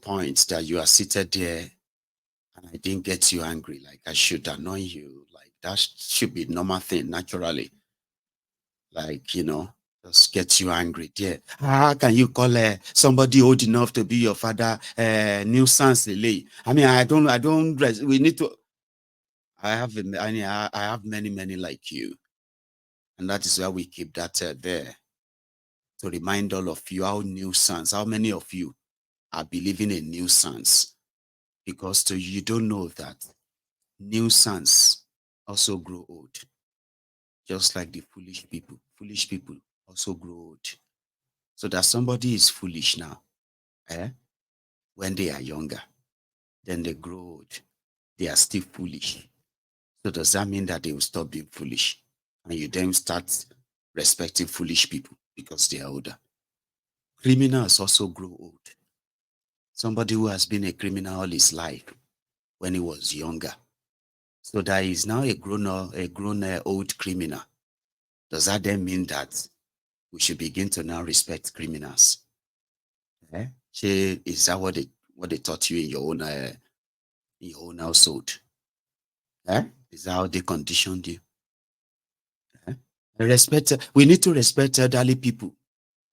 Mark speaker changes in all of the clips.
Speaker 1: point that you are seated there and I didn't get you angry, like I should annoy you, like that should be normal thing naturally. Like, just get you angry there. How can you call somebody old enough to be your father nuisance delay? I mean, we need to, I have many like you. And that is why we keep that there to remind all of you how many of you are believing in nuisance, because to you don't know that nuisance also grow old, just like the foolish people. Foolish people also grow old. So that somebody is foolish now, when they are younger, then they grow old, they are still foolish. So does that mean that they will stop being foolish? And you then start respecting foolish people because they are older. Criminals also grow old. Somebody who has been a criminal all his life when he was younger, so that he's now a grown old criminal. Does that then mean that we should begin to now respect criminals? Is that what they taught you in your own household? Is that how they conditioned you? We need to respect elderly people.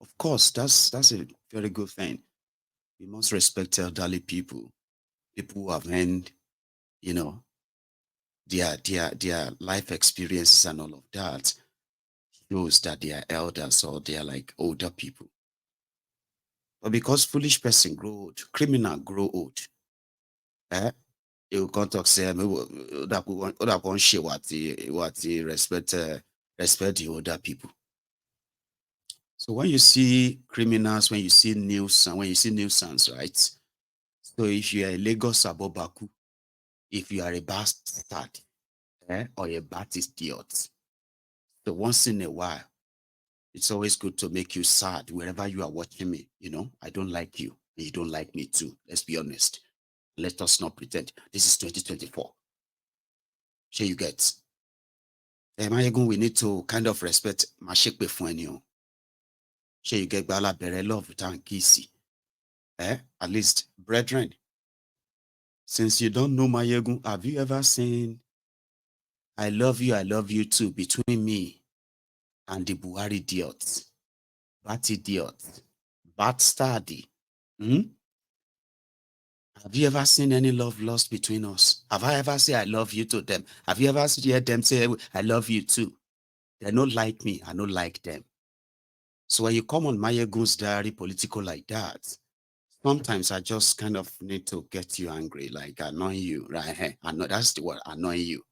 Speaker 1: Of course, that's a very good thing. We must respect elderly people, people who have earned, you know, their life experiences and all of that shows that they are elders or they are like older people. But because foolish person grow old, criminal grow old, eh? You can't talk say that one share what the respect the older people. So when you see criminals, when you see nuisance, right? So if you are a Lagos Abobaku, if you are a bastard, or a Baptist idiot, so once in a while, it's always good to make you sad wherever you are watching me. I don't like you, and you don't like me too. Let's be honest. Let us not pretend. This is 2024. Sure, you get. We need to kind of respect Mashikbe Fuenio. Sure, you get Bala Bere love and kissy. At least, brethren, since you don't know Mayegun, have you ever seen I love you too between me and the Buhari idiot, Bat idiot, Bat study? Hmm? Have you ever seen any love lost between us? Have I ever said I love you to them? Have you ever heard them say I love you too? They don't like me, I don't like them. So when you come on Mayegun's diary political like that, sometimes I just kind of need to get you angry, like annoy you, right? I know that's the word, annoy you.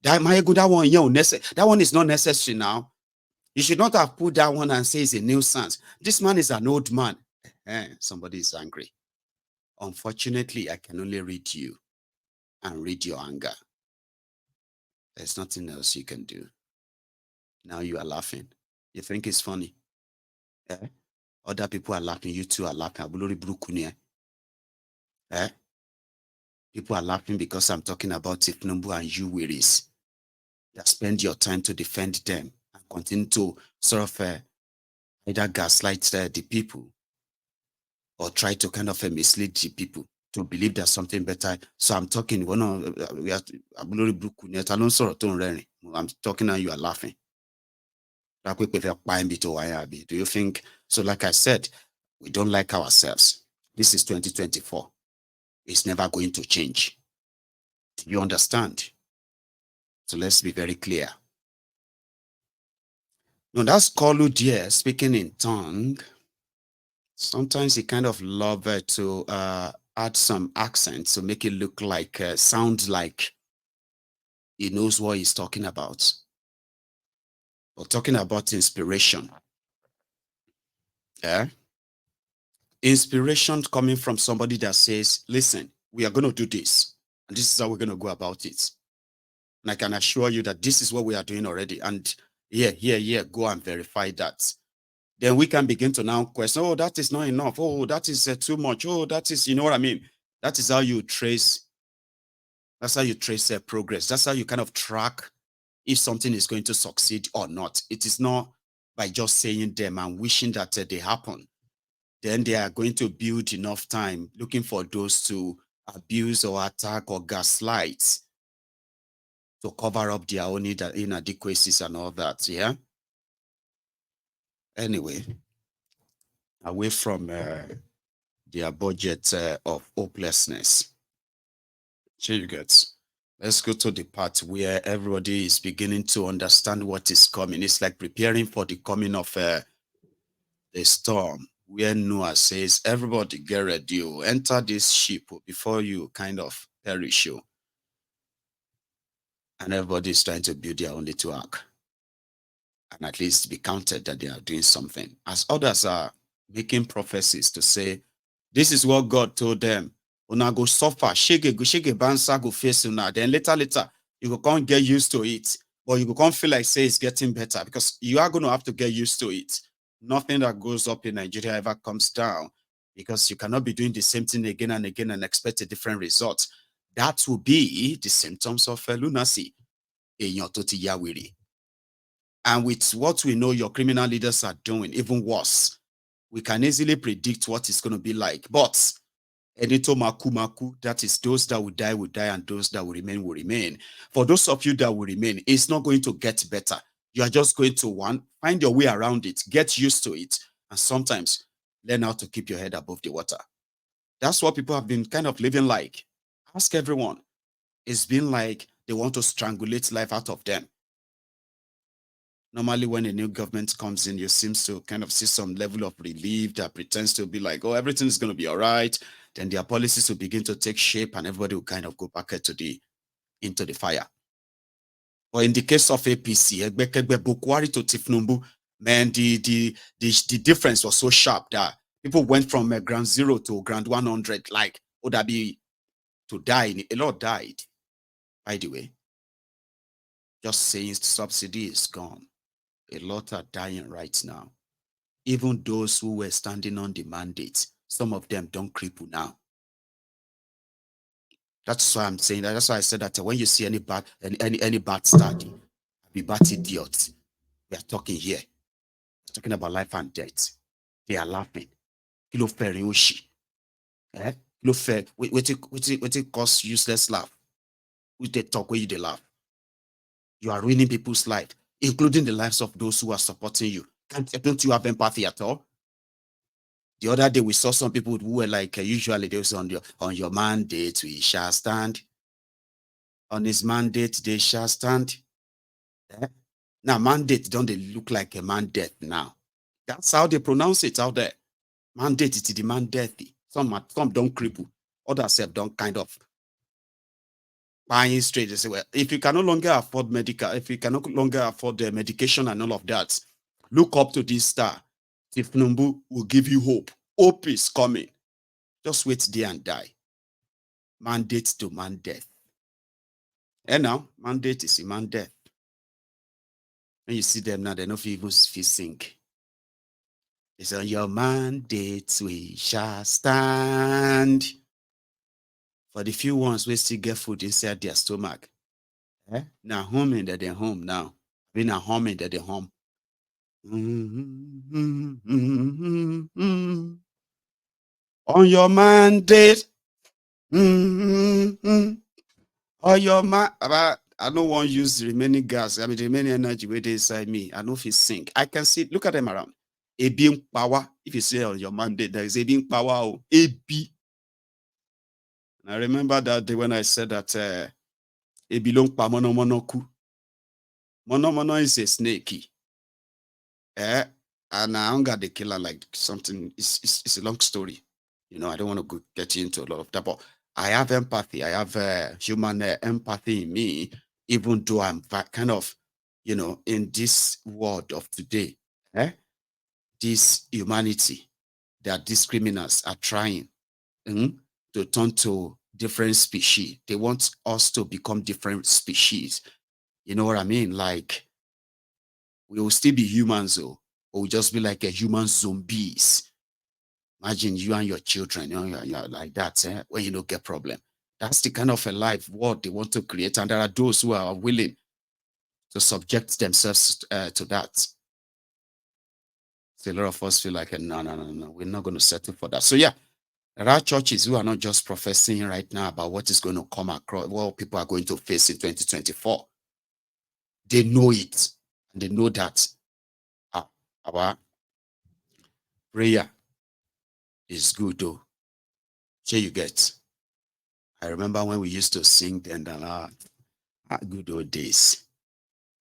Speaker 1: That Mayegun, that one is not necessary now. You should not have put that one and say it's a nuisance. This man is an old man. Somebody is angry. Unfortunately, I can only read you and read your anger. There's nothing else you can do. Now you are laughing. You think it's funny. Eh? Other people are laughing. You too are laughing. Abulori burúkú ni ẹ́. People are laughing because I'm talking about Tinubu and you wearies that spend your time to defend them and continue to sort of either gaslight the people or try to kind of mislead the people to believe there's something better. So I'm talking, Abulori burúkú ni ẹ́, ta ló ń sọ̀rọ̀ tó ń rẹ́rìn? I'm talking and you are laughing. Do you think so? Like I said, we don't like ourselves. This is 2024. It's never going to change. Do you understand? So let's be very clear. Now that's Kolu dear speaking in tongue. Sometimes he kind of love to add some accents to make it look like, sound like he knows what he's talking about. But talking about inspiration. Yeah. Inspiration coming from somebody that says, listen, we are going to do this. And this is how we're going to go about it. And I can assure you that this is what we are doing already. And go and verify that. Then we can begin to now question, oh, that is not enough. Oh, that is too much. Oh, that is, you know what I mean? That is how you trace. That's how you trace progress. That's how you kind of track if something is going to succeed or not. It is not by just saying them and wishing that they happen. then they are going to build enough time looking for those to abuse or attack or gaslight to cover up their own inadequacies and all that. Yeah. Anyway, away from their budget of hopelessness. Sure, you get. Let's go to the part where everybody is beginning to understand what is coming. It's like preparing for the coming of the storm, where Noah says, everybody get ready, enter this ship before you kind of perish. And everybody is trying to build their own little ark and at least be counted that they are doing something. As others are making prophecies to say, this is what God told them. Una go suffer, shege bansa go face una. Then later, you go can't get used to it. But you can't feel like say it's getting better because you are going to have to get used to it. Nothing that goes up in Nigeria ever comes down because you cannot be doing the same thing again and again and expect a different result. That will be the symptoms of lunacy. Èèyàn tó ti ya wèrè. And with what we know your criminal leaders are doing, even worse, we can easily predict what it's going to be like. But Enito Maku, that is those that will die, and those that will remain will remain. For those of you that will remain, it's not going to get better. You are just going to find your way around it, get used to it, and sometimes learn how to keep your head above the water. That's what people have been kind of living like. Ask everyone. It's been like they want to strangulate life out of them. Normally, when a new government comes in, you seem to kind of see some level of relief that pretends to be like, oh, everything is going to be all right. Then their policies will begin to take shape and everybody will kind of go back into the fire. Or in the case of APC, Bukwari to Tinubu, man, the difference was so sharp that people went from ground zero to ground 100, like, would that be to die? A lot died, by the way. Just saying subsidy is gone. A lot are dying right now. Even those who were standing on the mandate, some of them don't cripple now. That's why I'm saying that. That's why I said that when you see any bad study, be bad idiots. We are talking here. We're talking about life and death. They are laughing. Kilo fairy oshi. Eh? Kilo fair. Wait it cause useless laugh. Which they talk where you they laugh. You are ruining people's life, including the lives of those who are supporting you. Don't you have empathy at all? The other day we saw some people who were like, usually they was on your mandate we shall stand. On his mandate they shall stand. Eh? Now mandate don't they look like a mandate now? That's how they pronounce it out there. Mandate it the mandate. Some don't cripple. Others have don't kind of buying straight. They say, well, if you can no longer afford if you can no longer afford the medication and all of that, look up to this star. Tinubu will give you hope. Hope is coming. Just wait there and die. Mandate to man death. And now, mandate is a man death. When you see them now, they don't even sink. It's on your mandate we shall stand. For the few ones we still get food inside their stomach. Now homing that they're home now. We now homing that they're home. On your mandate. On your man. I don't want to use the remaining gas. I mean, the remaining energy where they inside me. I know if it's sink. I can see. Look at them around. A being power. If you say on your mandate, there is a being power. Oh, a B. I remember that day when I said that a belong pa mono mono ku. Mono mono is a snake. And I don't got the killer like something. It's a long story. I don't want to get into a lot of that, but I have empathy. I have human empathy in me, even though I'm kind of, in this world of today, this humanity that these criminals are trying to turn to different species. They want us to become different species. You know what I mean? Like, we will still be humans, though, but we'll just be like a human zombies. Imagine you and your children, you're like that when you don't get problem. That's the kind of a life what they want to create, and there are those who are willing to subject themselves to that. So a lot of us feel like, no, no, no, no, we're not going to settle for that. So yeah, there are churches who are not just professing right now about what is going to come across, what people are going to face in 2024. They know it, and they know that our prayer is good, though. So you get. I remember when we used to sing then, good old days.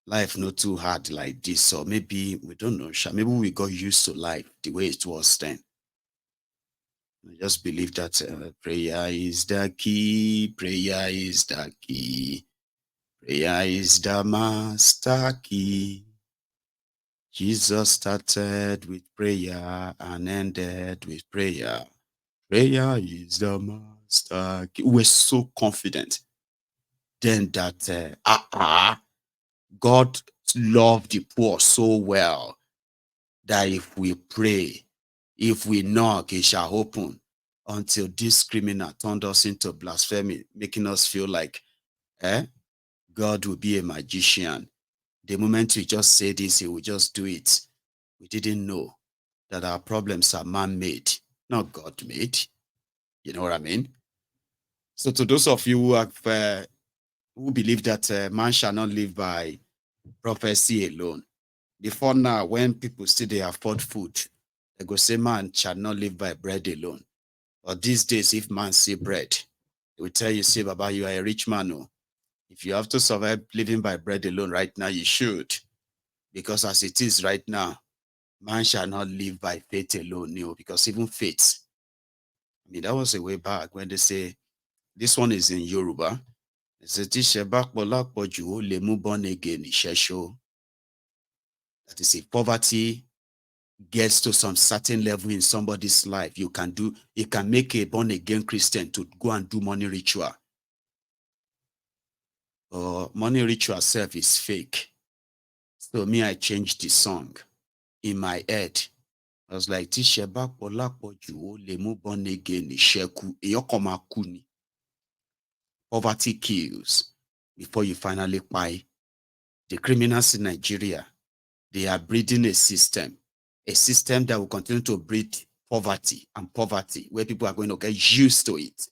Speaker 1: Life not too hard like this, so maybe we don't know. Maybe we got used to life the way it was then. I just believe that prayer is the key. Prayer is the key. Prayer is the master key. Jesus started with prayer and ended with prayer. Prayer is the master key. We're so confident then that God loved the poor so well that if we pray, if we knock, it shall open. Until this criminal turned us into blasphemy, making us feel like God will be a magician. The moment we just say this, he will just do it. We didn't know that our problems are man-made, not God-made. You know what I mean? So to those of you who have who believe that man shall not live by prophecy alone, before now, when people say they afford food, they go say man shall not live by bread alone. But these days, if man see bread, they will tell you, say, Baba, you are a rich man. Oh. If you have to survive living by bread alone right now, you should. Because as it is right now, man shall not live by faith alone. You know, because even faith, I mean, that was a way back when they say, this one is in Yoruba. They say, born again. That is, if poverty gets to some certain level in somebody's life, you can make a born again Christian to go and do money ritual. Or money ritual self is fake. So me, I changed the song in my head. I was like, Tisheba Polapoju Lemu born again Sheku Eyokomakuni. Poverty kills before you finally buy. The criminals in Nigeria, they are breeding a system that will continue to breed poverty and poverty, where people are going to get used to it.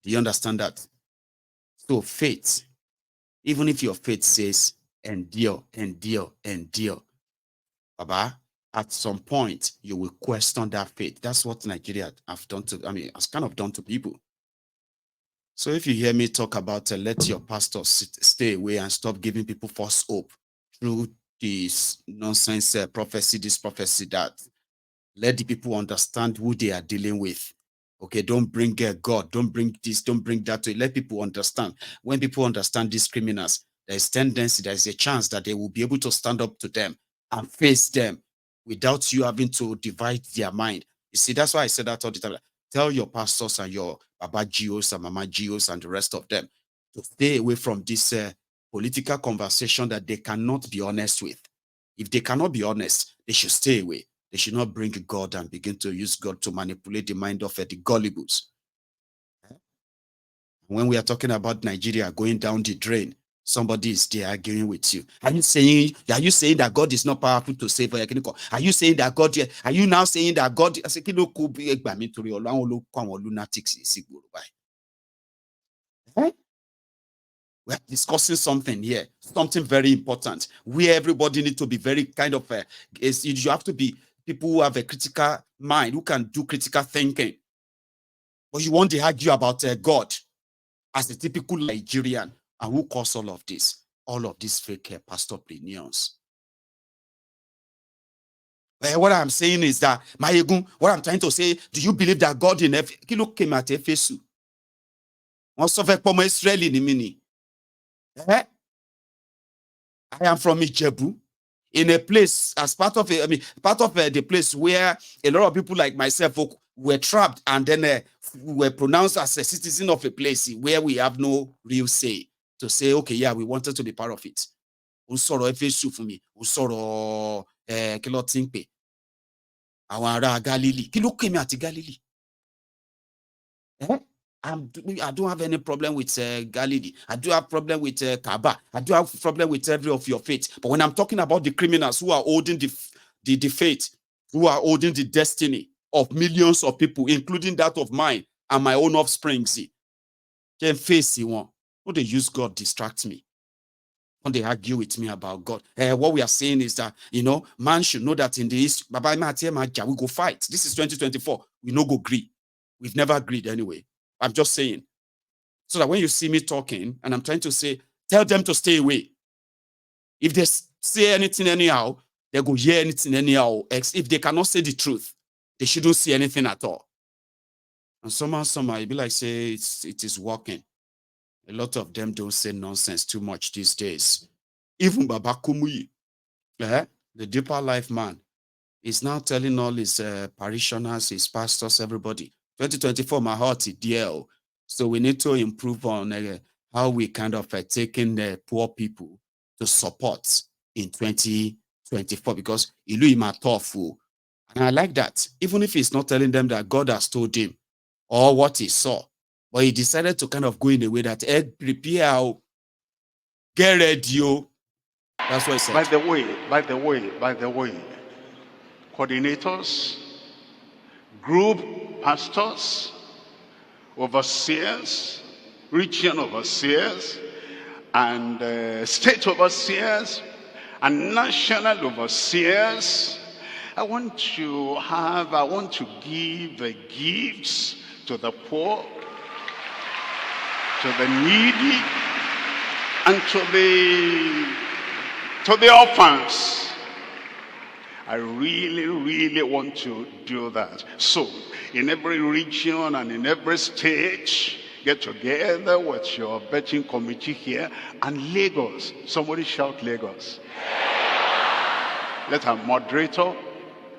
Speaker 1: Do you understand that? So faith, even if your faith says endure, endure, endure, Baba, at some point you will question that faith. That's what Nigeria have done to, has kind of done to people. So if you hear me talk about let your pastor stay away and stop giving people false hope through this nonsense prophecy, this prophecy, that, let the people understand who they are dealing with. Okay, don't bring God, don't bring this, don't bring that to it. Let people understand. When people understand these criminals, there's a chance that they will be able to stand up to them and face them without you having to divide their mind. You see, that's why I said that all the time. Tell your pastors and your Baba Geos and Mama Geos and the rest of them to stay away from this political conversation that they cannot be honest with. If they cannot be honest, they should stay away. They should not bring God and begin to use God to manipulate the mind of the gullibles. When we are talking about Nigeria going down the drain, somebody is there arguing with you. Are you saying that God is not powerful to save? Are you saying that God? Are you now saying that God? I say, lunatics. We are discussing something here, something very important, where everybody needs to be very kind of, you have to be people who have a critical mind, who can do critical thinking. But you want to argue about God as a typical Nigerian, and who caused all of this? All of these fake pastor opinions. What I'm saying is that, what I'm trying to say, do you believe that God in Kilo came at Ephesus? Wọ́n sọ fẹ́ pọ́mọ Israeli ní mí ni. I am from Ijebu, in a place as part of the place where a lot of people like myself were trapped, and then were pronounced as a citizen of a place where we have no real say to say, okay, yeah, we wanted to be part of it. Ó sọ̀rọ̀ Éfésù fún mi, ó sọ̀rọ̀ kí ló ti ń pè àwọn ará Galilee, kí ló kèmí àti Galilee? I don't have any problem with Galilee. I do have problem with Kaaba. I do have problem with every of your faith. But when I'm talking about the criminals who are holding the faith, who are holding the destiny of millions of people, including that of mine and my own offspring. See, can face one. When they use God distract me. When they argue with me about God, what we are saying is that, man should know that in the East, we go fight. This is 2024. We no go agree. We've never agreed anyway. I'm just saying. So that when you see me talking and I'm trying to say, tell them to stay away. If they say anything anyhow, they go hear anything anyhow. If they cannot say the truth, they shouldn't see anything at all. And somehow, it be like, say, it is working. A lot of them don't say nonsense too much these days. Even Baba Kumuyi, the deeper life man, is now telling all his parishioners, his pastors, everybody, 2024, my heart is dear. So we need to improve on how we kind of taking the poor people to support in 2024, because Ilu Ima tough. And I like that. Even if he's not telling them that God has told him or what he saw, but he decided to kind of go in a way that prepare, get ready. That's what he said.
Speaker 2: By the way, coordinators, group pastors, overseers, region overseers, and state overseers, and national overseers. I want to give gifts to the poor, to the needy, and to the orphans. I really want to do that. So, in every region and in every state, get together with your betting committee here, and Lagos. Somebody shout Lagos. Let our moderator.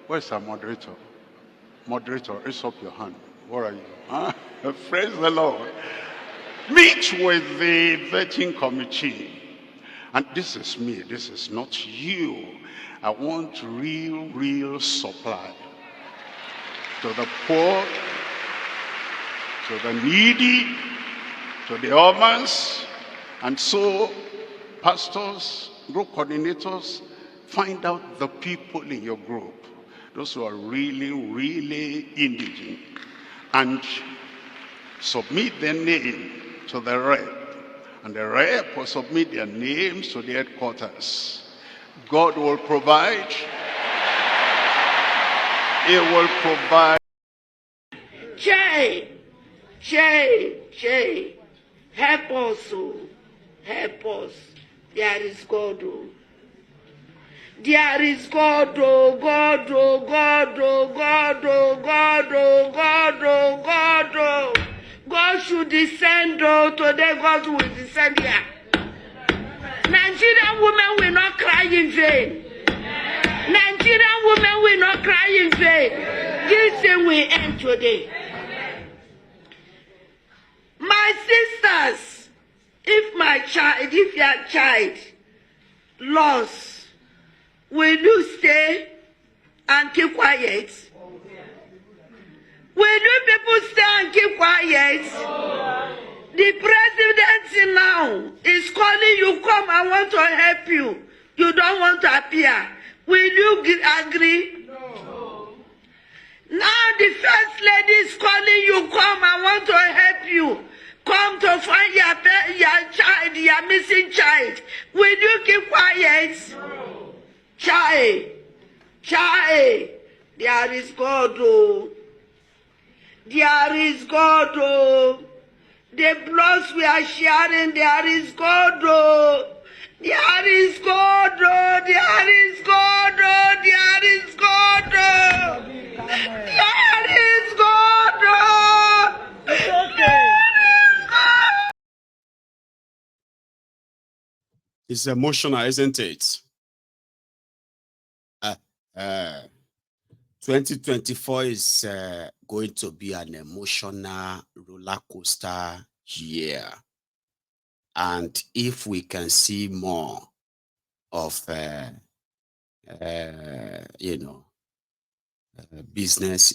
Speaker 2: Where's our moderator? Moderator, raise up your hand. Where are you? Huh? Praise the Lord. Meet with the vetting committee. And this is me, this is not you. I want real supply. To the poor, to the needy, to the orphans. And so, pastors, group coordinators, find out the people in your group. Those who are really indigent. And submit their name to the rep. And the rep will submit their names to the headquarters. God will provide. He will provide.
Speaker 3: Jay, help us, oh. Help us. There is God, oh. There is God, oh, God, oh, God, oh, God, oh, God, oh, God, oh, God, oh. God should descend, oh, today God will descend here. Nigerian women will not cry in vain. Nigerian women will not cry in vain. This thing will end today. My sisters, if your child lost, will you stay and keep quiet? Will you people stay and keep quiet? The president now is calling you, come, I want to help you. You don't want to appear. Will you agree? No. Now the first lady is calling you, come, I want to help you. Come to find your child, your missing child. Will you keep quiet? No. Child, there is God, oh. There is God, oh. The bloods we are sharing, there is God, oh. There is God, oh. There is God, oh. There is God, oh. There is God, oh. It's okay.
Speaker 1: It's emotional, isn't it? 2024 is going to be an emotional roller coaster year. And if we can see more of, business,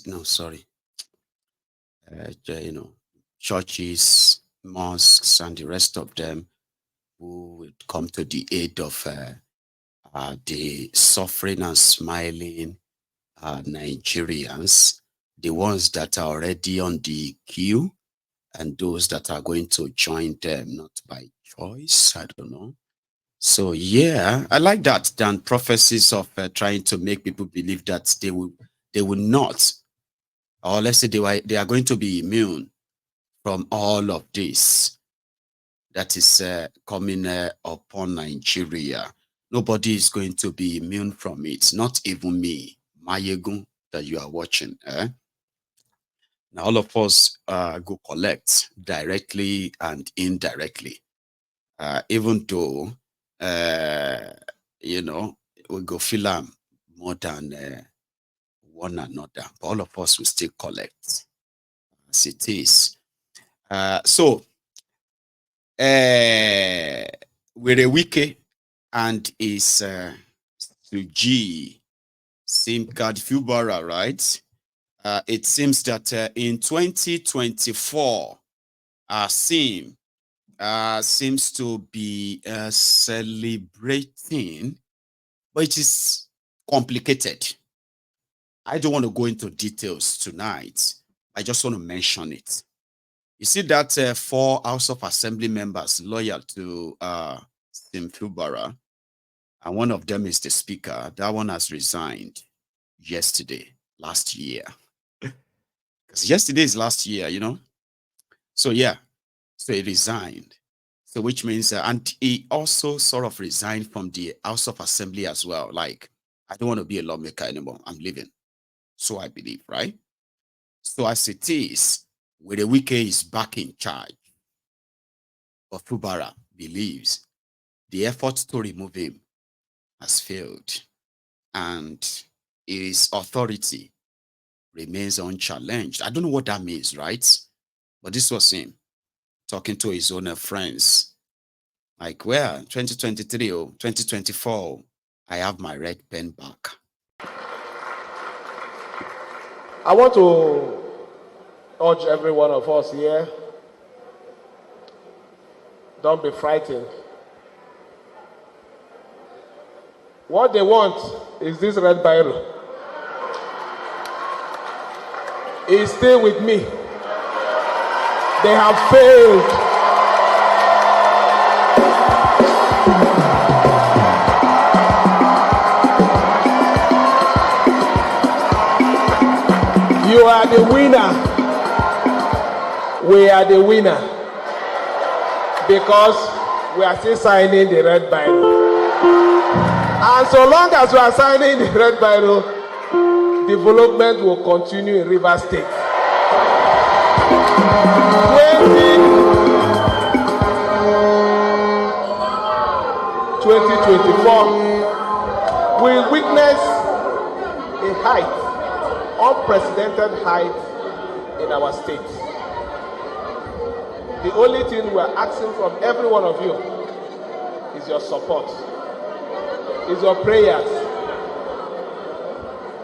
Speaker 1: churches, mosques, and the rest of them who would come to the aid of the suffering and smiling Nigerians, the ones that are already on the queue, and those that are going to join them, not by choice. I don't know. So yeah, I like that than prophecies of trying to make people believe that they will not, or let's say they are going to be immune from all of this that is coming upon Nigeria. Nobody is going to be immune from it, not even me, Mayegun, that you are watching. Now, all of us go collect directly and indirectly, even though, uh, you know, we go feel them more than one another, but all of us will still collect as it is. So, with a wiki and is to G SIM card Fubara, right? It seems that in 2024, SIM seems to be celebrating, but it is complicated. I don't want to go into details tonight. I just want to mention it. You see that 4 House of Assembly members loyal to Sim Fubara, and one of them is the speaker. That one has resigned last year. Because yesterday is last year, you know? So yeah, so he resigned. So which means, and he also sort of resigned from the House of Assembly as well. Like, I don't want to be a lawmaker anymore. I'm leaving. So I believe, right? So as it is, with the Wike is back in charge, but Fubara believes the effort to remove him has failed, and his authority remains unchallenged. I don't know what that means, right? But this was him talking to his own friends. Like, well, 2023 or 2024, I have my red pen back.
Speaker 4: I want to urge every one of us here, don't be frightened. What they want is this red Bible. It's still with me. They have failed. You are the winner. We are the winner. Because we are still signing the red Bible. And so long as we are signing the red Bible, development will continue in Rivers State. 2024, we witness a height, unprecedented height in our state. The only thing we are asking from every one of you is your support, is your prayers.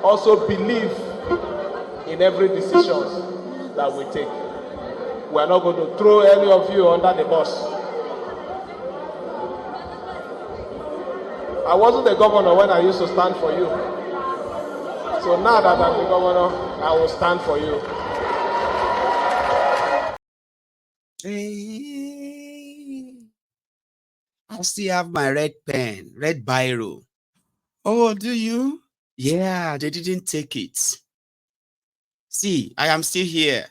Speaker 4: Also believe in every decision that we take. We are not going to throw any of you under the bus. I wasn't the governor when I used to stand for you. So now that I'm the governor, I will stand for you.
Speaker 1: Hey, I still have my red pen, red biro. Oh, do you? Yeah, they didn't take it. See, I am still here.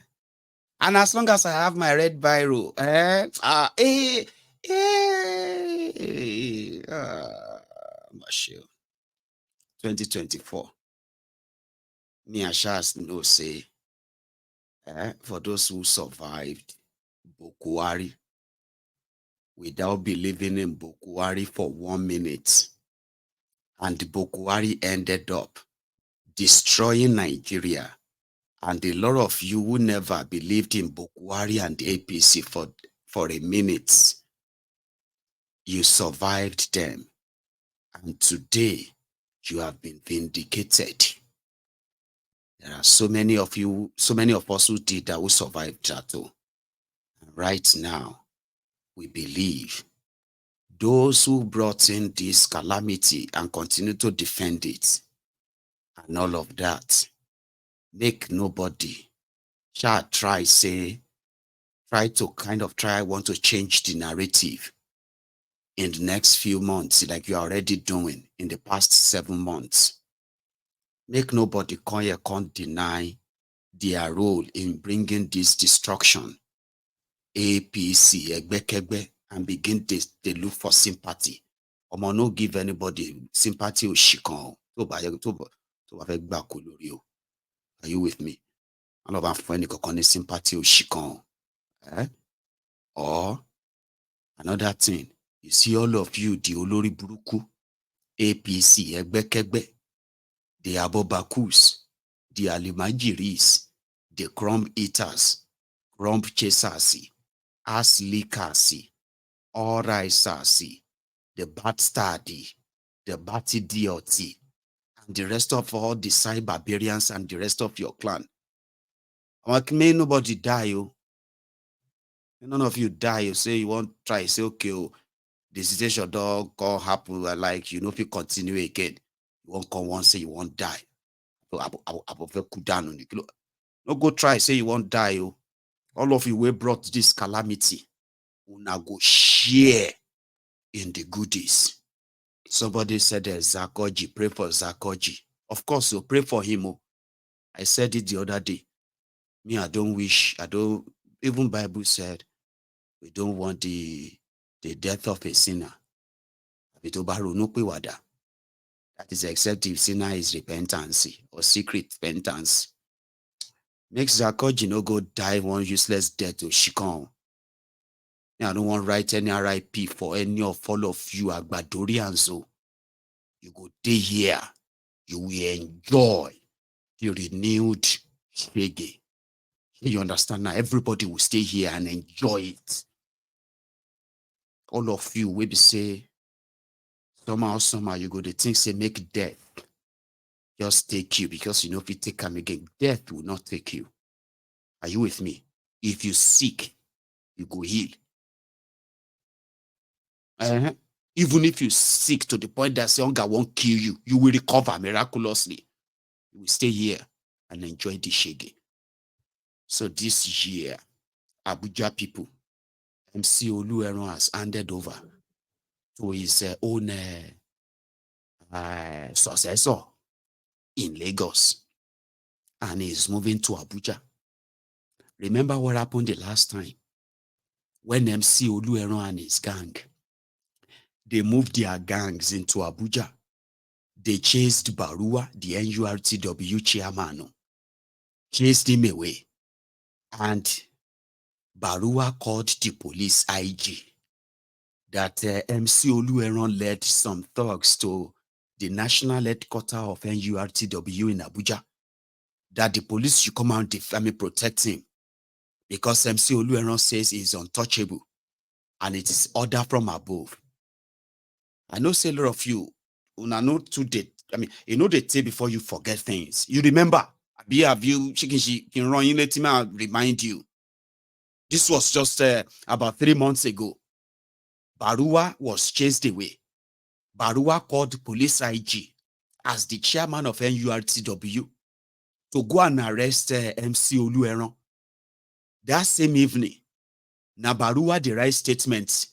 Speaker 1: And as long as I have my red biro, 2024. Me and Shas know say, for those who survived Bokuwari without believing in Bokuwari for 1 minute, and Bokuwari ended up destroying Nigeria. And a lot of you who never believed in Bokuwari and the APC for a minute, you survived them. And today, you have been vindicated. There are so many of you, so many of us who did that, who survived that too. And right now, we believe those who brought in this calamity and continue to defend it and all of that, make nobody shall try want to change the narrative in the next few months, like you're already doing in the past 7 months. Make nobody can't deny their role in bringing this destruction. APC, Egbekegbe, and begin to look for sympathy. Omo, no give anybody sympathy or shikon. Are you with me? I love friend sympathy or shikon. Or another thing, you see all of you, the Olori Buruku, APC, Egbekegbe, the Abobakus, the Alimajiris, the crumb eaters, crumb chasers, ass lickers, all risers, the bat study, the bat idiot, and the rest of all the side barbarians and the rest of your clan. Like, may nobody die, oh. None of you die. You say you won't try. Say, okay, oh, the situation don't go happen. Like, you know, if you continue again, you won't come once, say you won't die. No go try, say you won't die. Oh. All of you we brought this calamity. Una go share in the goodies. Somebody said Zakoji, pray for Zakoji. Of course, you pray for him. Oh. I said it the other day. Me, even Bible said, we don't want the death of a sinner. That is except if sinner is repentance or secret repentance. Makes Zakoji no go die one useless death to Shikon. I don't want to write any RIP for any of all of you Agbadorians. So you go day here, you will enjoy the renewed shege. You understand now? Everybody will stay here and enjoy it. All of you will be say, somehow you go to think say make death just take you, because you know if you take him again, death will not take you. Are you with me? If you sick, you go heal. Even if you sick to the point that hunger won't kill you, you will recover miraculously. You will stay here and enjoy the shege. So this year, Abuja people, MC Olueron has handed over to his own successor in Lagos, and he's moving to Abuja. Remember what happened the last time when MC Olueron and his gang, they moved their gangs into Abuja. They chased Barua, the NURTW chairman, chased him away. And Barua called the police IG that MC Olueron led some thugs to the national headquarters of NURTW in Abuja, that the police should come out and protect him, because MC Olueron says he's untouchable and it is order from above. I know say a lot of you, know too date. You know the day before you forget things. You remember, have you can run in let me remind you. This was just about 3 months ago. Barua was chased away. Barua called police IG as the chairman of NURTW to go and arrest MC Olueron. That same evening, Barua derived statements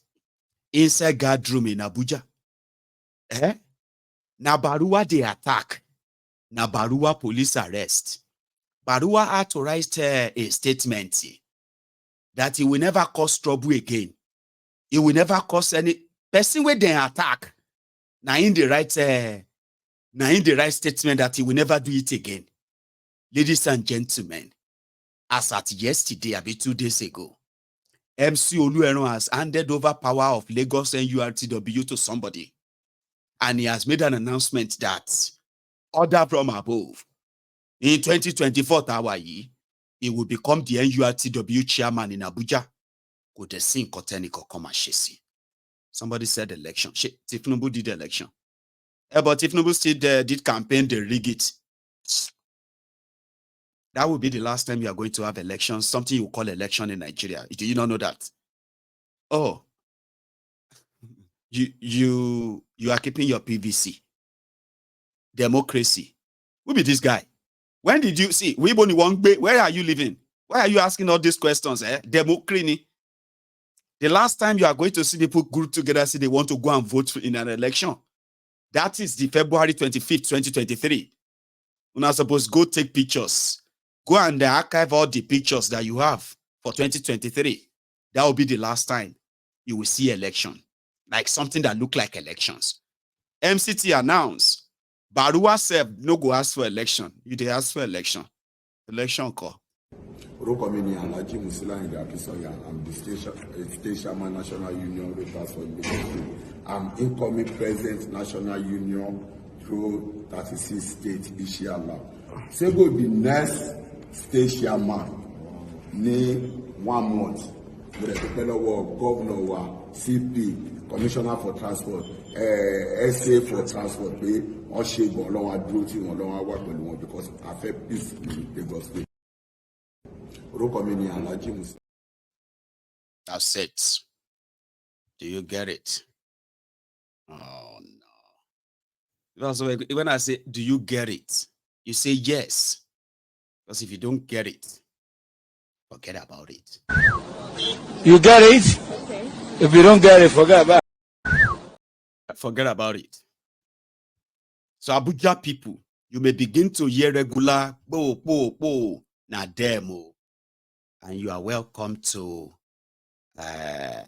Speaker 1: inside guard room in Abuja. Barua they attack. Barua police arrest. Barua had to write a statement that he will never cause trouble again. He will never cause any person where they attack. Now in the right statement that he will never do it again. Ladies and gentlemen, as at yesterday, a bit 2 days ago, MC Olueron has handed over power of Lagos NURTW to somebody. And he has made an announcement that order from above. In 2024, he will become the NURTW chairman in Abuja. Somebody said election. Tinubu did election. But Tinubu still did campaign, they rig it. That will be the last time you are going to have elections, something you call election in Nigeria. Do you not know that? Oh. You are keeping your PVC. Democracy. Who be this guy? When did you see? Where are you living? Why are you asking all these questions? Democracy. The last time you are going to see people group together, say they want to go and vote in an election. That is the February 25th, 2023. You're not supposed to go take pictures. Go and archive all the pictures that you have for 2023. That will be the last time you will see election. Like something that look like elections. MCT announced, Barua said no go ask for election. You dey ask for election. Election call.
Speaker 5: Alhaji Musila Akisoya. I'm the state chairman National Union Rotors for Lagos. I'm incoming president National Union through 36 states inshallah. Sego the next state chairman ní 1 month. With the governor wa CP, Commissioner for Transport, SA for Transport, pé wọ́n ṣe gan lọ́wọ́ dúró tí wọ́n lọ́wọ́ wà pẹ̀lú wọn because I fẹ́ peace in Lagos State.
Speaker 1: That's it. Do you get it? Oh no. Also, when I say, do you get it? You say yes. Because if you don't get it, forget about it.
Speaker 6: You get it? Okay. If you don't get it, forget about it.
Speaker 1: Forget about it. So Abuja people, you may begin to hear regular bo na demo. And you are welcome to the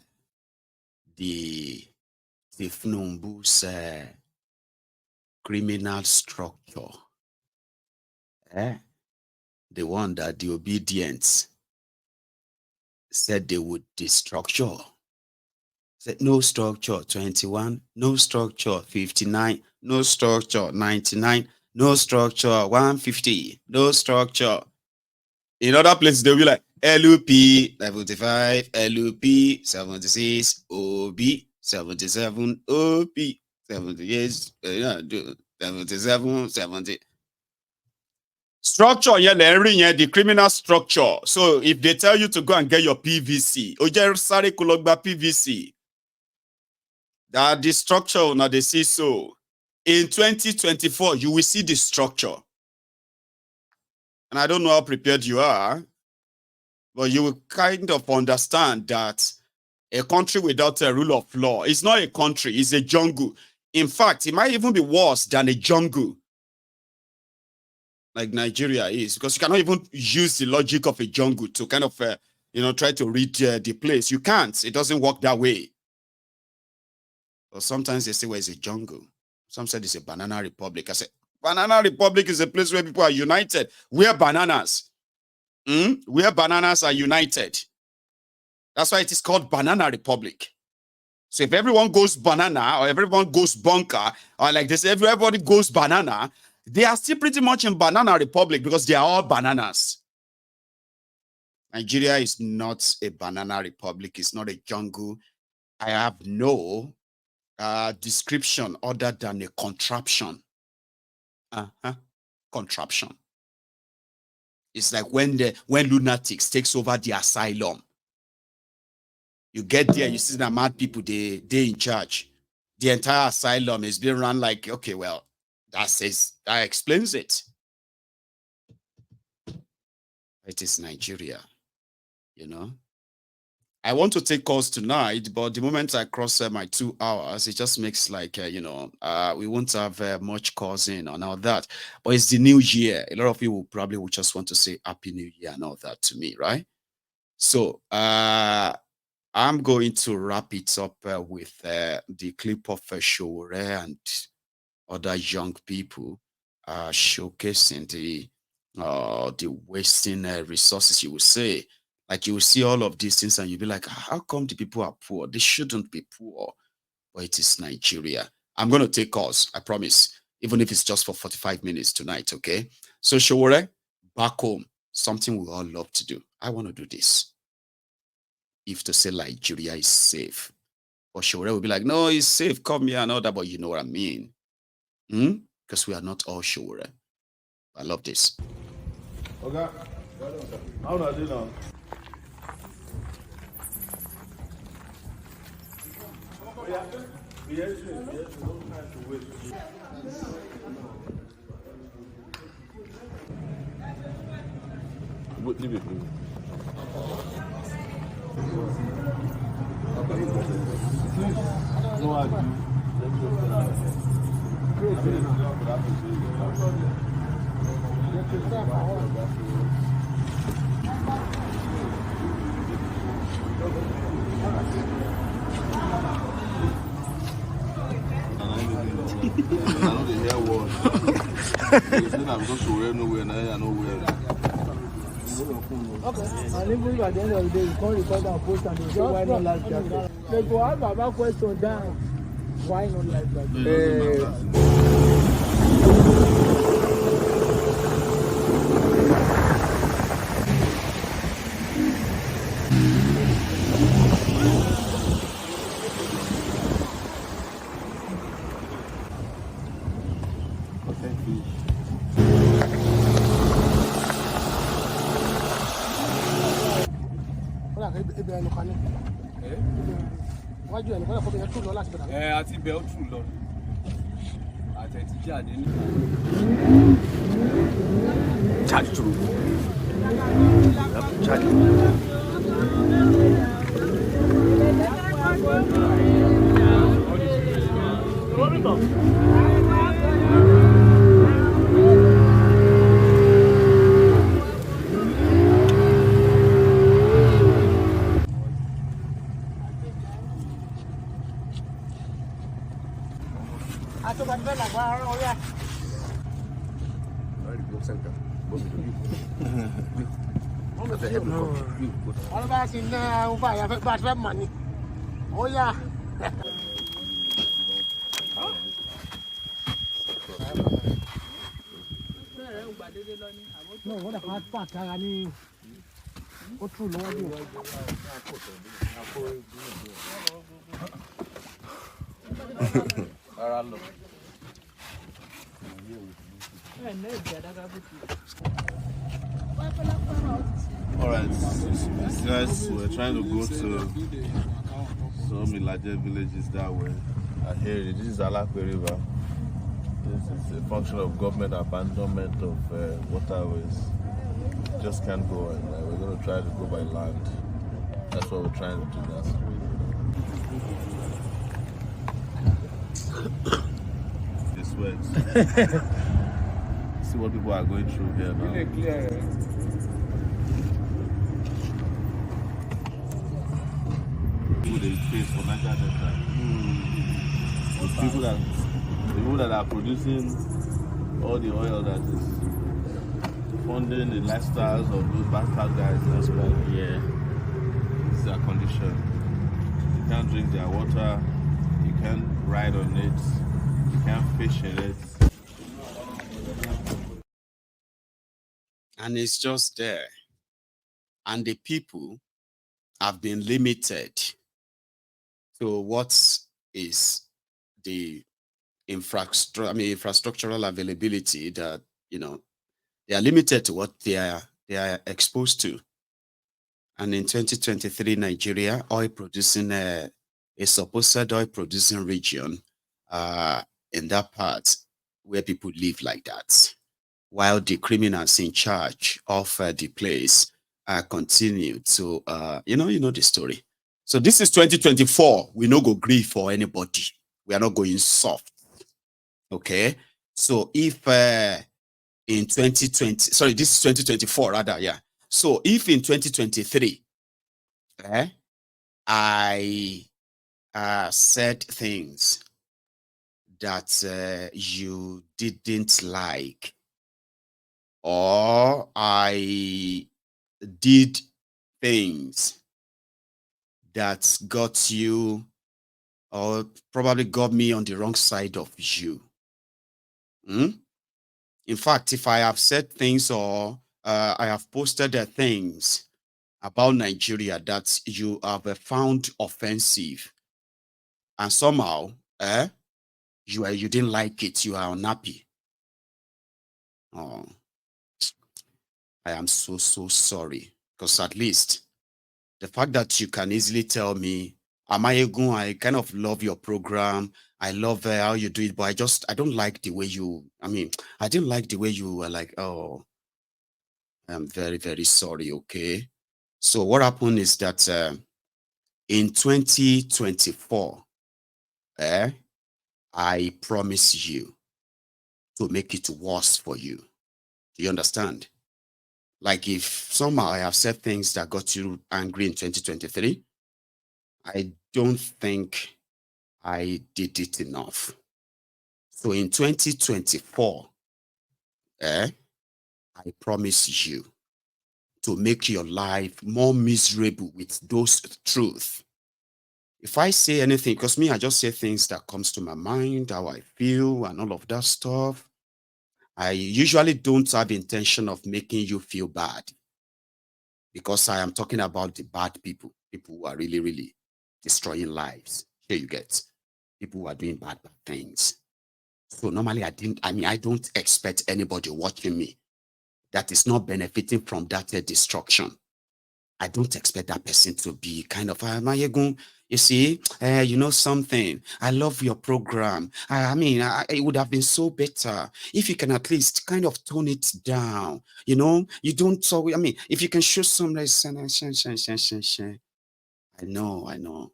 Speaker 1: Tinubu's criminal structure. The one that the obedience said they would destructure. Said no structure 21, no structure 59, no structure 99, no structure 150, no structure. In other places, they'll be like LUP 75, LUP 76, OB 77, OP 78, 77, 70. Structure, the criminal structure. So if they tell you to go and get your PVC, PVC, that the structure, now they see so. In 2024, you will see the structure. And I don't know how prepared you are, but you will kind of understand that a country without a rule of law is not a country, it's a jungle. In fact, it might even be worse than a jungle, like Nigeria is, because you cannot even use the logic of a jungle to kind of, try to read the place. You can't. It doesn't work that way. But sometimes they say, well, it's a jungle. Some said it's a banana republic. I said, Banana Republic is a place where people are united. Where bananas. Where bananas are united. That's why it is called Banana Republic. So if everyone goes banana or everyone goes bunker or like this, everybody goes banana, they are still pretty much in Banana Republic because they are all bananas. Nigeria is not a banana republic. It's not a jungle. I have no description other than a contraption. Contraption. It's like when lunatics takes over the asylum. You get there, you see the mad people, they in charge. The entire asylum is being run like, okay, well, that explains it. It is Nigeria, I want to take calls tonight, but the moment I cross my 2 hours, it just makes like, we won't have much calls in and all that. But it's the new year. A lot of you will probably just want to say Happy New Year and all that to me, right? So I'm going to wrap it up with the clip of Shore and other young people showcasing the wasting resources, you will say. Like you will see all of these things and you'll be like, how come the people are poor? They shouldn't be poor. But it is Nigeria. I'm going to take calls, I promise. Even if it's just for 45 minutes tonight, okay? So Showore, back home, something we all love to do. I want to do this. If to say Nigeria is safe. But Showore will be like, no, it's safe. Come here and all that. But you know what I mean. Because we are not all Showore. I love this.
Speaker 4: Okay. How do I do now? Yeah.
Speaker 7: Leave it. I know the hair wash. It's not because to wear nowhere now. I know where.
Speaker 8: Okay. And even if at the end of the day you can't record and post and they say why not life jacket? They go have about question down. Why not life jacket? Wájú ẹ̀ nìkan ẹ̀kọ́ bẹ̀rẹ̀ tún lọ láti bẹ̀rẹ̀.
Speaker 9: Àti ibẹ̀ ó tún lọ. Àtẹ̀tíjáde ní.
Speaker 7: Charge through. Charge.
Speaker 8: Wọ́n bá ti ná àwọn báyà bá ti fẹ́ mọ̀ ni. Ó yá. No, wọ́n dàgbà pàtó ara ní ó tún lọ́wọ́ bí wọ́n.
Speaker 9: Ara lọ.
Speaker 7: Alright, guys, we're trying to go to some larger villages that way. I hear it. This is Alakwe River. This is a function of government abandonment of waterways. Just can't go. We're going to try to go by land. That's what we're trying to do now. This way. See what people are going through here now.
Speaker 9: Really clear.
Speaker 7: Food they face for Niger Delta. The people that are producing all the oil that is funding the lifestyles of those bastard guys. That's right. Yeah. This is their condition. You can't drink their water. You can't ride on it. You can't fish in it.
Speaker 1: And it's just there. And the people have been limited to what is the infrastructural availability that, they are limited to what they are exposed to. And in 2023, Nigeria, a supposed oil producing region in that part where people live like that, while the criminals in charge of the place continue to, you know the story. So this is 2024. We no go grieve for anybody. We are not going soft. Okay. So if in 2020, sorry, this is 2024 rather, yeah. So if in 2023, I said things that you didn't like, or I did things that got you, or probably got me on the wrong side of you. In fact, if I have said things or I have posted things about Nigeria that you have found offensive, and somehow you didn't like it, you are unhappy. Oh, I am so sorry, because at least the fact that you can easily tell me Amayegun, I kind of love your program. I love how you do it, but I don't like the way you, I didn't like the way you were like, oh, I'm very, very sorry, okay? So what happened is that in 2024, I promise you to make it worse for you. Do you understand? Like if somehow I have said things that got you angry in 2023, I don't think I did it enough. So in 2024, I promise you to make your life more miserable with those truths. If I say anything, because me, I just say things that comes to my mind, how I feel and all of that stuff. I usually don't have intention of making you feel bad because I am talking about the bad people, people who are really, really destroying lives. Here you get people who are doing bad things. So normally I don't expect anybody watching me that is not benefiting from that destruction. I don't expect that person to be kind of, Mayegun, you see, you know something, I love your program. It would have been so better if you can at least kind of tone it down. You know, you don't, so, if you can show some, I know.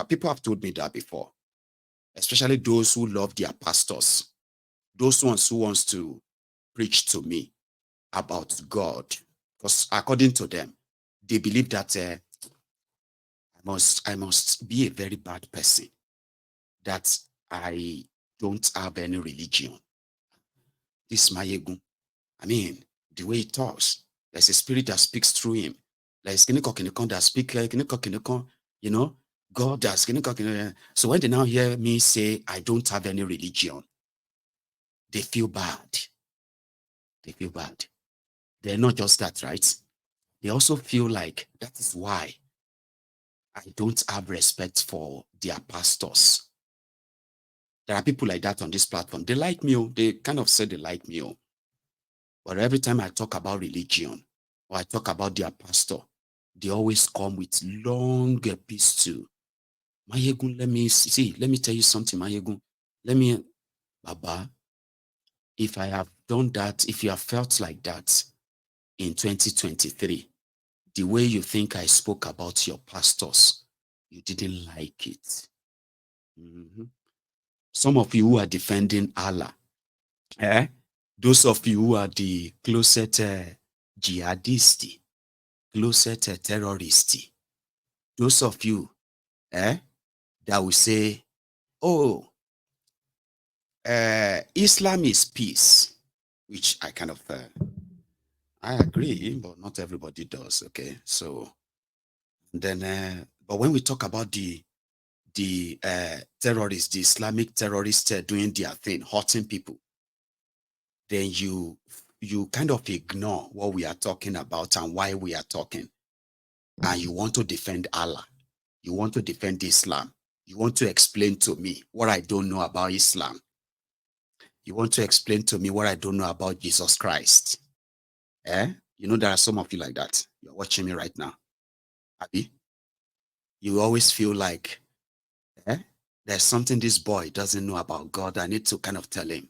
Speaker 1: People have told me that before, especially those who love their pastors, those ones who wants to preach to me about God, because according to them, they believe that I must be a very bad person, that I don't have any religion. This Mayegun, the way he talks, there's a spirit that speaks through him. There's that speak like you know, God does. So when they now hear me say I don't have any religion, they feel bad. They feel bad. They're not just that, right? They also feel like that is why I don't have respect for their pastors. There are people like that on this platform. They like me. They kind of say they like me. But every time I talk about religion or I talk about their pastor, they always come with long epistle. Mayegun, let me tell you something, Mayegun. Baba, if I have done that, if you have felt like that in 2023, the way you think I spoke about your pastors, you didn't like it. Mhm. Some of you who are defending Allah, those of you who are the closet jihadists, closet terrorists, those of you that will say, oh, Islam is peace, which I kind of, I agree, but not everybody does, okay? So then, but when we talk about the terrorists, the Islamic terrorists doing their thing, hurting people, then you kind of ignore what we are talking about and why we are talking. And you want to defend Allah. You want to defend Islam. You want to explain to me what I don't know about Islam. You want to explain to me what I don't know about Jesus Christ. You know, there are some of you like that. You're watching me right now. Abby, you always feel like there's something this boy doesn't know about God. I need to kind of tell him.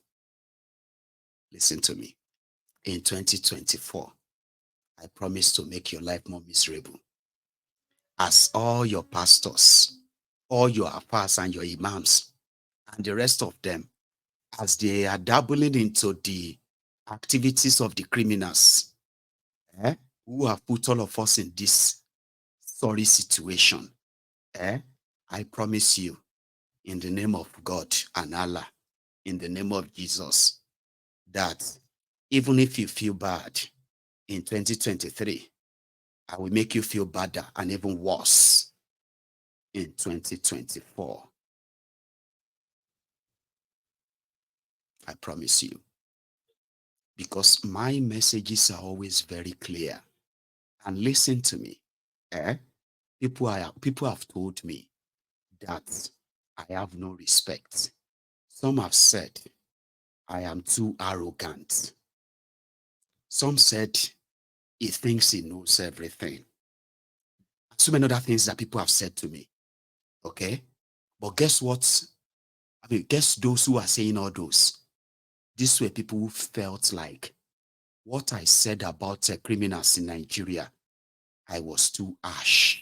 Speaker 1: Listen to me. In 2024, I promise to make your life more miserable. As all your pastors, all your afars and your imams, and the rest of them, as they are dabbling into the activities of the criminals, who have put all of us in this sorry situation, I promise you, in the name of God and Allah, in the name of Jesus, that even if you feel bad in 2023, I will make you feel better and even worse in 2024. I promise you. Because my messages are always very clear. And listen to me. People have told me that I have no respect. Some have said I am too arrogant. Some said he thinks he knows everything. So many other things that people have said to me. Okay? But guess what? I mean, guess those who are saying all those. These were people who felt like what I said about criminals in Nigeria, I was too harsh.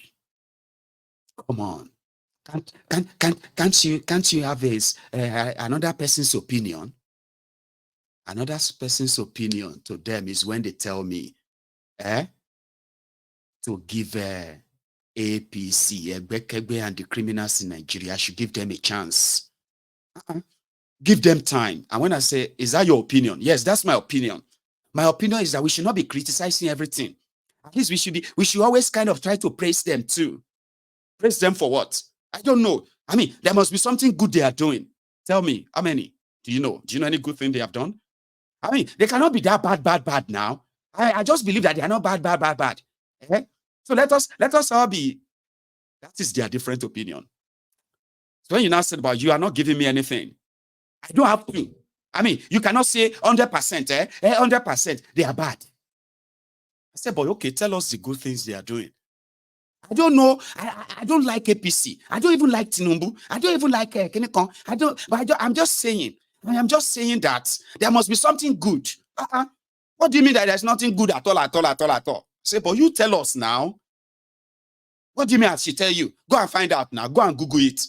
Speaker 1: Come on. Can't you have another person's opinion? Another person's opinion to them is when they tell me to give APC, Egbekegbe, and the criminals in Nigeria, I should give them a chance. Give them time. And when I say, is that your opinion? Yes, that's my opinion. My opinion is that we should not be criticizing everything. At least we should always kind of try to praise them too. Praise them for what? I don't know. I mean, there must be something good they are doing. Tell me, how many? Do you know? Do you know any good thing they have done? I mean, they cannot be that bad now. I just believe that they are not bad. So let us all be. That is their different opinion. So when you now said about you are not giving me anything, I don't have to. I mean, you cannot say 100%, 100% they are bad. I said, but okay, tell us the good things they are doing. I don't know. I don't like APC. I don't even like Tinubu. I don't even like Kenekon. I'm just saying. I'm just saying that there must be something good. What do you mean that there's nothing good at all? Say, but you tell us now. What do you mean I should tell you? Go and find out now. Go and Google it.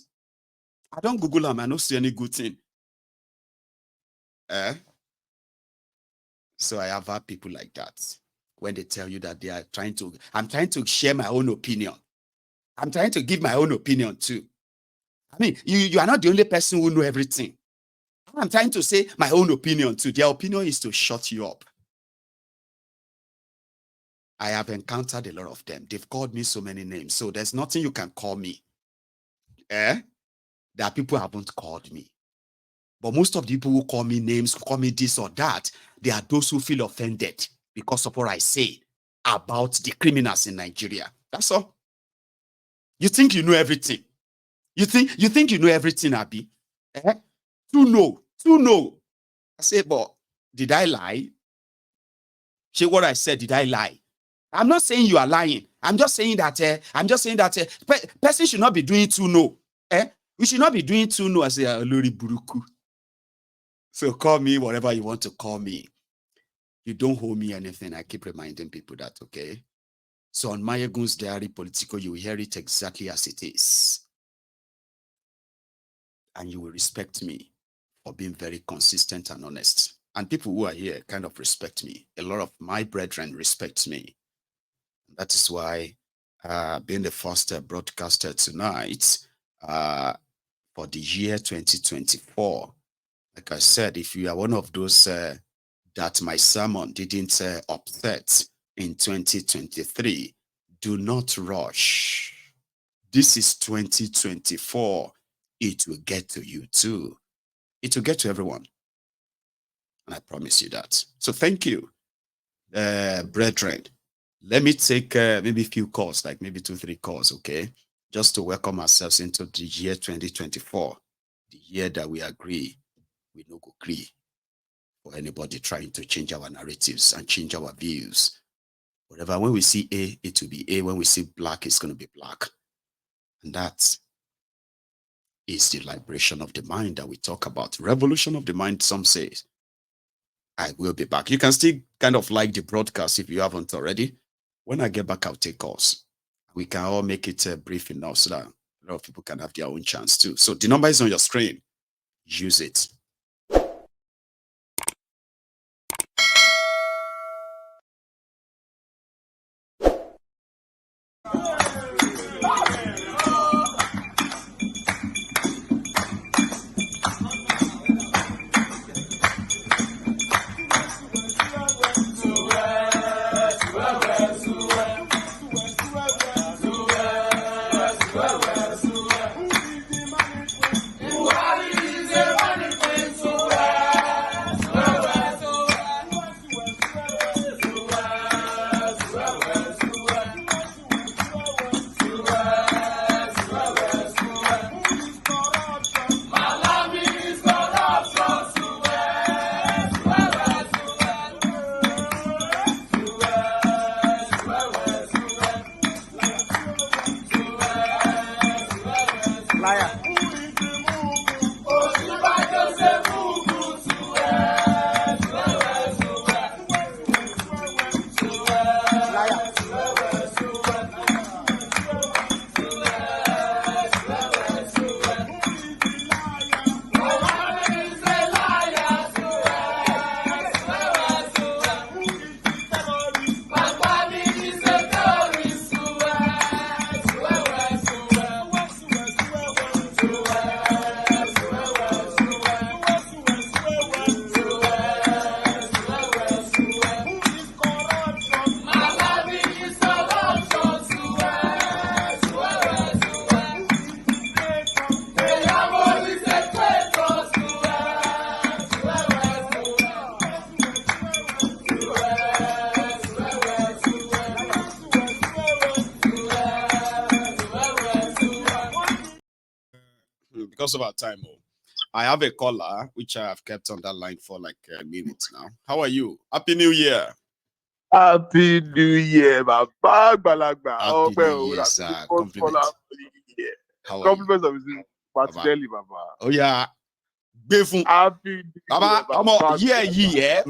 Speaker 1: I don't Google them. I don't see any good thing. So I have had people like that. When they tell you that they are I'm trying to share my own opinion. I'm trying to give my own opinion too. I mean, you are not the only person who know everything. I'm trying to say my own opinion too. Their opinion is to shut you up. I have encountered a lot of them. They've called me so many names. So there's nothing you can call me. That people haven't called me. But most of the people who call me names, who call me this or that, they are those who feel offended because of what I say about the criminals in Nigeria. That's all. You think you know everything. You think you know everything, Abi? To know. I say, but did I lie? Say what I said, did I lie? I'm not saying you are lying. I'm just saying that person should not be doing to know. We should not be doing to know as a Lori Buruku. So call me whatever you want to call me. You don't owe me anything. I keep reminding people that, okay? So on Mayegun's Diary Politico, you will hear it exactly as it is. And you will respect me for being very consistent and honest. And people who are here kind of respect me. A lot of my brethren respect me. That is why being the first broadcaster tonight for the year 2024, like I said, if you are one of those that my sermon didn't upset in 2023, do not rush. This is 2024. It will get to you too. It will get to everyone. And I promise you that. So thank you, brethren. Let me take maybe a few calls, like maybe 2-3 calls, okay? Just to welcome ourselves into the year 2024, the year that we agree, we no go agree for anybody trying to change our narratives and change our views. Whatever, when we see A, it will be A. When we see black, it's going to be black. And that is the liberation of the mind that we talk about. Revolution of the mind, some say. I will be back. You can still kind of like the broadcast if you haven't already. When I get back, I'll take calls. We can all make it brief enough so that a lot of people can have their own chance too. So the number is on your screen. Use it.
Speaker 8: Liar.
Speaker 1: Because of our time, I have a caller which I have kept on that line for like a minute now. How are you? Happy New Year.
Speaker 9: Happy New Year, Baba Balagba.
Speaker 1: Happy New Year, sir. Compliments. How are you?
Speaker 9: Compliments of his Martinelli, Baba.
Speaker 1: Oh yeah.
Speaker 9: Happy New Year,
Speaker 1: Baba, yeah.